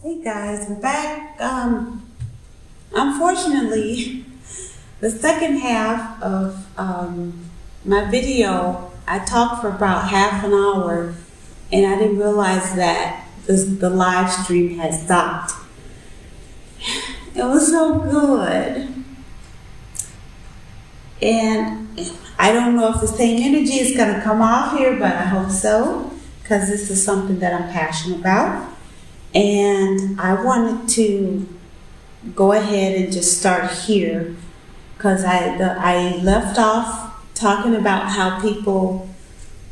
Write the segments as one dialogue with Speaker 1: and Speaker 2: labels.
Speaker 1: Hey guys, we're back. Unfortunately, the second half of my video, I talked for about half an hour and I didn't realize that the live stream had stopped. It was so good. And I don't know if the same energy is going to come off here, but I hope so, because this is something that I'm passionate about. And I wanted to go ahead and just start here because I left off talking about how people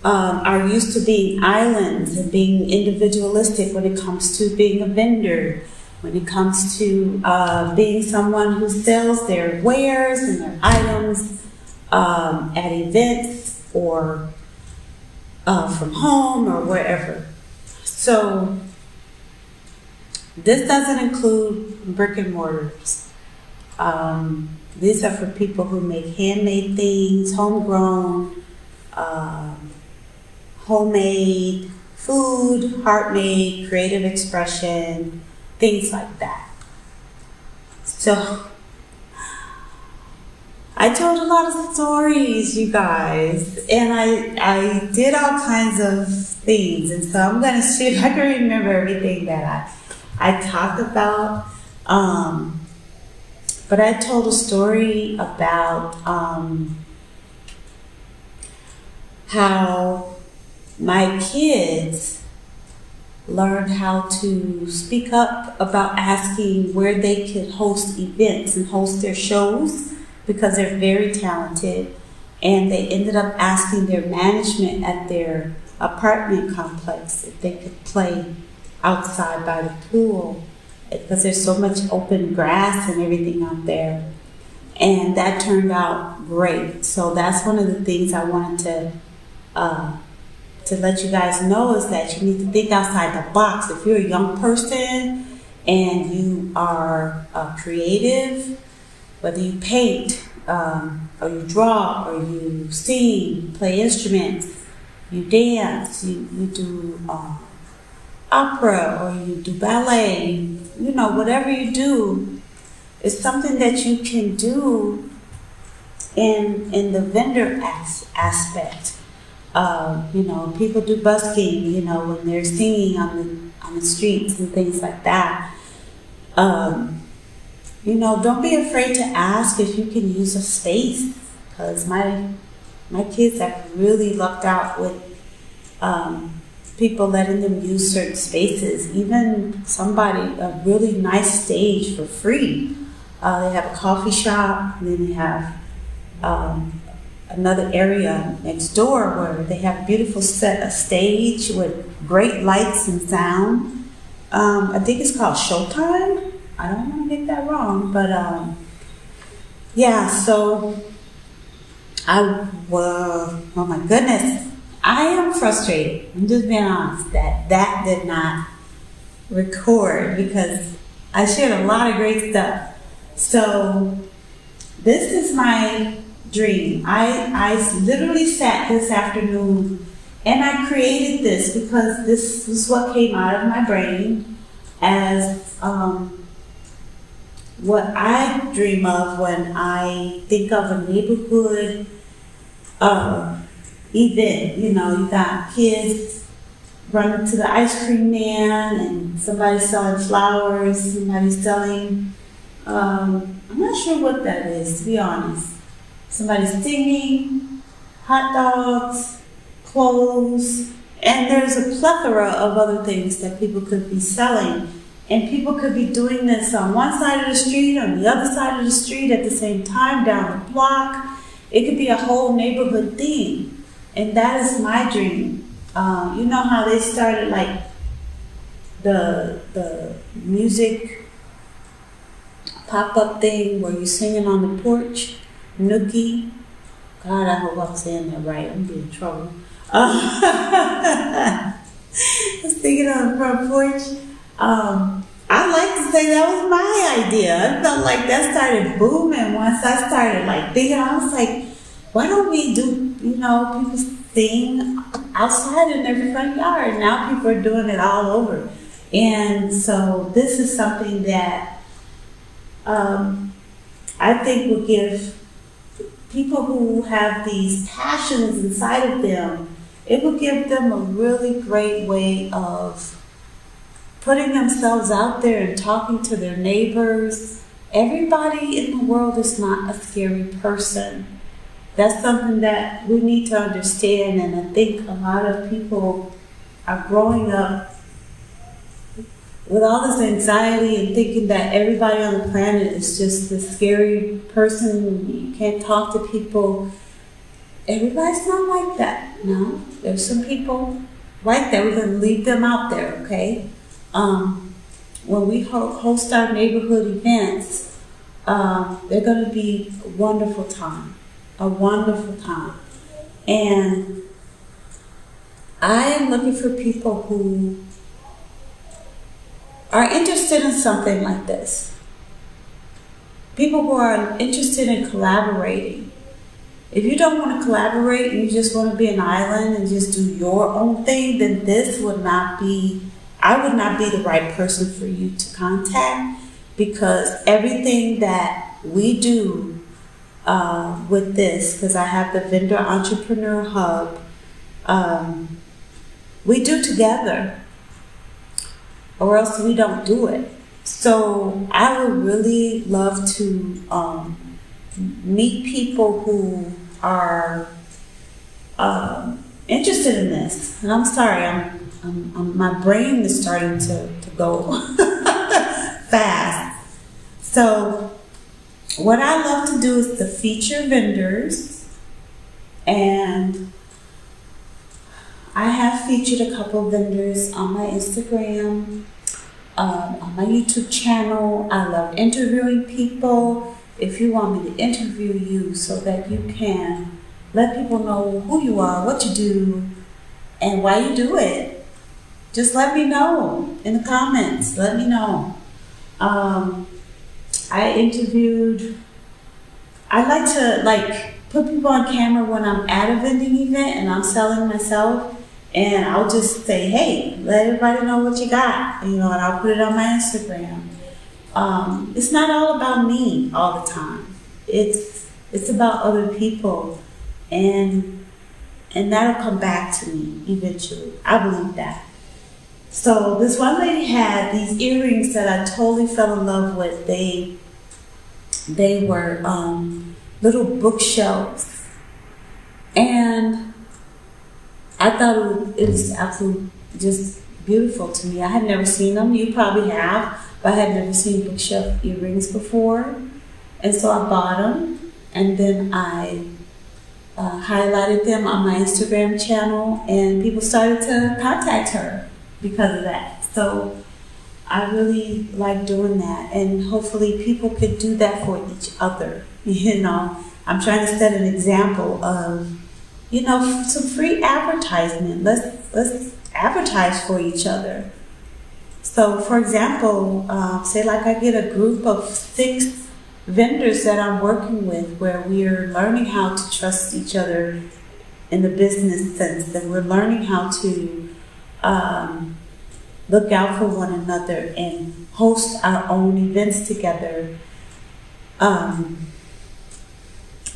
Speaker 1: are used to being islands and being individualistic when it comes to being a vendor, when it comes to being someone who sells their wares and their items at events or from home or wherever. So this doesn't include brick and mortars. These are for people who make handmade things, homegrown, homemade, food, heart-made, creative expression, things like that. So I told a lot of stories, you guys, and I did all kinds of things, and so I'm going to see if I can remember everything that I talked about, but I told a story about how my kids learned how to speak up about asking where they could host events and host their shows because they're very talented, and they ended up asking their management at their apartment complex if they could play outside by the pool because there's so much open grass and everything out there, and that turned out great. So that's one of the things I wanted to let you guys know, is that you need to think outside the box. If you're a young person and you are creative, whether you paint or you draw or you sing, play instruments, you dance, you do opera, or you do ballet, whatever you do, is something that you can do in the vendor aspect. People do busking, when they're singing on the streets and things like that. Don't be afraid to ask if you can use a space, because my kids have really lucked out with people letting them use certain spaces, even a really nice stage for free. They have a coffee shop, and then they have another area next door where they have a beautiful stage with great lights and sound. I think it's called Showtime. I don't want to get that wrong, but so oh my goodness, I am frustrated. I'm just being honest that did not record because I shared a lot of great stuff. So this is my dream. I literally sat this afternoon and I created this because this was what came out of my brain as what I dream of when I think of a neighborhood event. You got kids running to the ice cream man, and somebody selling flowers, somebody selling, I'm not sure what that is, to be honest. Somebody singing, hot dogs, clothes, and there's a plethora of other things that people could be selling. And people could be doing this on one side of the street, on the other side of the street at the same time, down the block. It could be a whole neighborhood thing. And that is my dream. You know how they started like the music pop-up thing where you're singing on the porch? Nookie. God, I hope I'm saying that right. I'm getting in trouble. I was thinking on the front porch. I like to say that was my idea. I felt like that started booming once I started thinking. I was like, why don't we do, people sing outside in their front yard? Now people are doing it all over. And so this is something that I think will give people who have these passions inside of them, it will give them a really great way of putting themselves out there and talking to their neighbors. Everybody in the world is not a scary person. That's something that we need to understand, and I think a lot of people are growing up with all this anxiety and thinking that everybody on the planet is just this scary person, you can't talk to people. Everybody's not like that, no. There's some people like that. We're going to leave them out there, okay? When we host our neighborhood events, they're going to be a wonderful time. And I am looking for people who are interested in something like this. People who are interested in collaborating. If you don't want to collaborate and you just want to be an island and just do your own thing, then I would not be the right person for you to contact, because everything that we do with this, because I have the Vendor Entrepreneur Hub, we do together, or else we don't do it. So I would really love to meet people who are interested in this. And I'm sorry, my brain is starting to go fast. So what I love to do is to feature vendors, and I have featured a couple of vendors on my Instagram, on my YouTube channel. I love interviewing people. If you want me to interview you so that you can let people know who you are, what you do, and why you do it, just let me know in the comments. Let me know. I like to put people on camera when I'm at a vending event and I'm selling myself, and I'll just say, hey, let everybody know what you got, and I'll put it on my Instagram. It's not all about me all the time. It's about other people, and that'll come back to me eventually. I believe that. So this one lady had these earrings that I totally fell in love with. They were little bookshelves, and I thought it was absolutely just beautiful to me. I had never seen them. You probably have, but I had never seen bookshelf earrings before, and so I bought them, and then I highlighted them on my Instagram channel, and people started to contact her because of that. So I really like doing that, and hopefully people could do that for each other. I'm trying to set an example of, some free advertisement. Let's advertise for each other. So, for example, say I get a group of 6 vendors that I'm working with, where we're learning how to trust each other in the business sense, and we're learning how to look out for one another and host our own events together.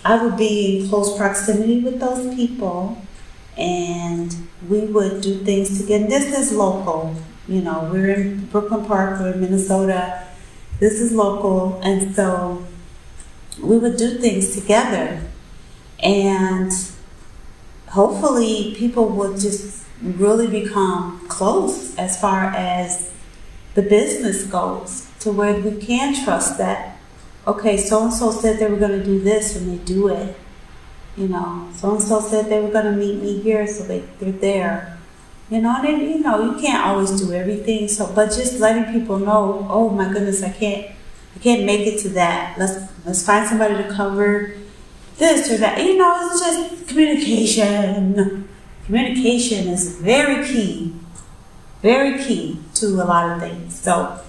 Speaker 1: I would be in close proximity with those people, and we would do things together. This is local. We're in Brooklyn Park, we're in Minnesota. This is local, and so we would do things together, and hopefully people would just really become close as far as the business goes, to where we can trust that, okay, so-and-so said they were going to do this, and they do it. So-and-so said they were going to meet me here, so they're there. And then, you can't always do everything, but just letting people know, oh my goodness, I can't make it to that. Let's find somebody to cover this or that. It's just communication. Communication is very key to a lot of things. So,